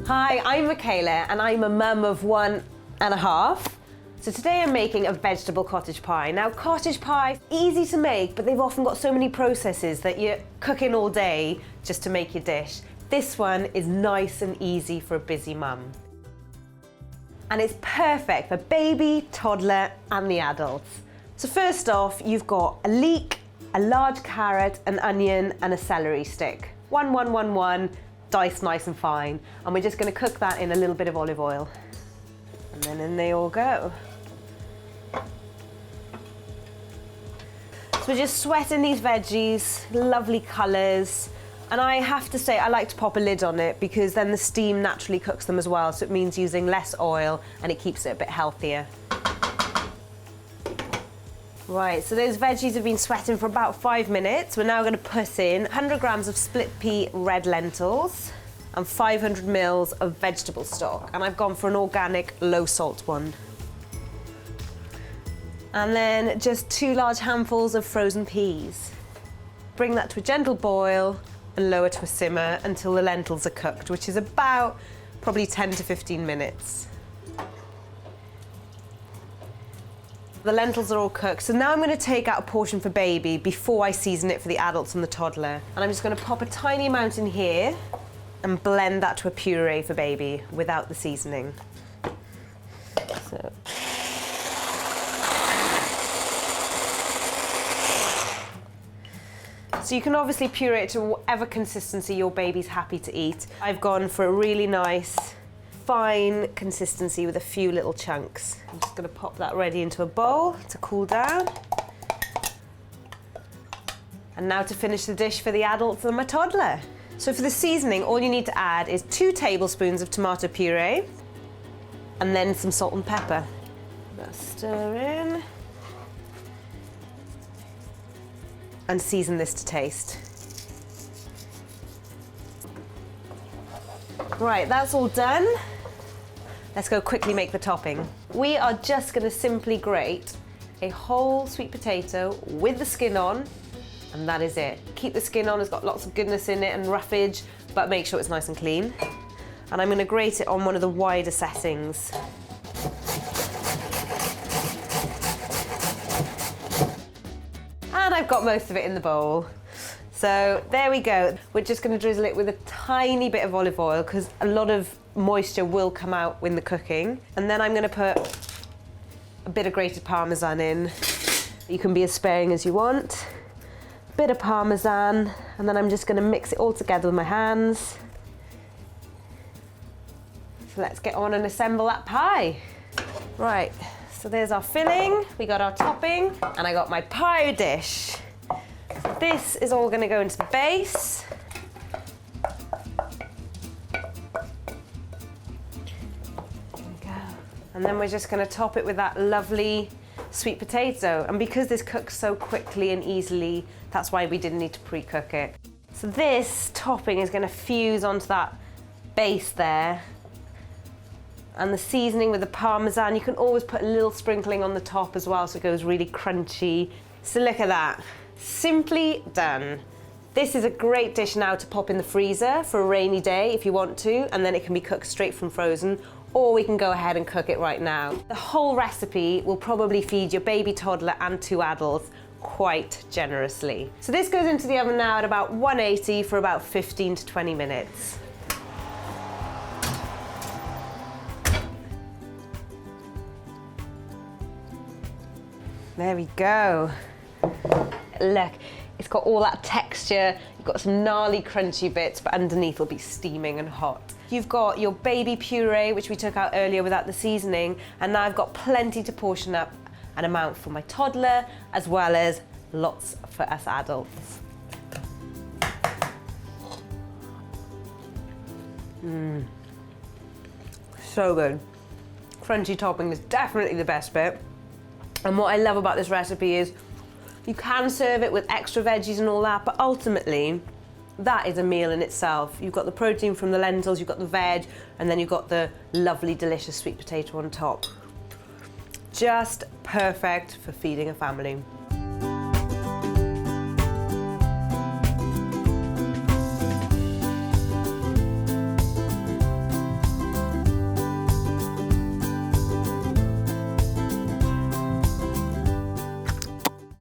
Hi, I'm Michela and I'm a mum of 1.5. So today I'm making a vegetable cottage pie. Now cottage pie, easy to make, but they've often got so many processes that you're cooking all day just to make your dish. This one is nice and easy for a busy mum. And it's perfect for baby, toddler and the adults. So first off, you've got a leek, a large carrot, an onion and a celery stick. 1, 1, 1, 1. Diced nice and fine, and we're just going to cook that in a little bit of olive oil, and then in they all go. So we're just sweating these veggies, lovely colours, and I have to say I like to pop a lid on it because then the steam naturally cooks them as well, so it means using less oil and it keeps it a bit healthier. Right, so those veggies have been sweating for about 5 minutes. We're now going to put in 100 grams of split pea red lentils and 500 mils of vegetable stock. And I've gone for an organic low salt one. And then just 2 large handfuls of frozen peas. Bring that to a gentle boil and lower to a simmer until the lentils are cooked, which is about probably 10 to 15 minutes. The lentils are all cooked, so now I'm going to take out a portion for baby before I season it for the adults and the toddler. And I'm just going to pop a tiny amount in here and blend that to a puree for baby without the seasoning. So you can obviously puree it to whatever consistency your baby's happy to eat. I've gone for a really nice fine consistency with a few little chunks. I'm just going to pop that ready into a bowl to cool down. And now to finish the dish for the adults and my toddler. So for the seasoning, all you need to add is 2 tablespoons of tomato puree and then some salt and pepper. Stir in. And season this to taste. Right, that's all done. Let's go quickly make the topping. We are just going to simply grate a whole sweet potato with the skin on, and that is it. Keep the skin on, it's got lots of goodness in it and roughage, but make sure it's nice and clean. And I'm going to grate it on one of the wider settings. And I've got most of it in the bowl. So there we go. We're just going to drizzle it with a tiny bit of olive oil because a lot of moisture will come out in the cooking. And then I'm going to put a bit of grated parmesan in. You can be as sparing as you want. A bit of parmesan, and then I'm just going to mix it all together with my hands. So let's get on and assemble that pie. Right, so there's our filling, we got our topping, and I got my pie dish. This is all going to go into the base. There we go. And then we're just going to top it with that lovely sweet potato. And because this cooks so quickly and easily, that's why we didn't need to pre-cook it. So this topping is going to fuse onto that base there. And the seasoning with the parmesan, you can always put a little sprinkling on the top as well so it goes really crunchy. So look at that. Simply done. This is a great dish now to pop in the freezer for a rainy day if you want to, and then it can be cooked straight from frozen, or we can go ahead and cook it right now. The whole recipe will probably feed your baby, toddler and 2 adults quite generously. So this goes into the oven now at about 180 for about 15 to 20 minutes. There we go. Look, it's got all that texture, you've got some gnarly crunchy bits, but underneath will be steaming and hot. You've got your baby puree, which we took out earlier without the seasoning, and now I've got plenty to portion up, an amount for my toddler, as well as lots for us adults. So good. Crunchy topping is definitely the best bit. And what I love about this recipe is you can serve it with extra veggies and all that, but ultimately, that is a meal in itself. You've got the protein from the lentils, you've got the veg, and then you've got the lovely, delicious sweet potato on top. Just perfect for feeding a family.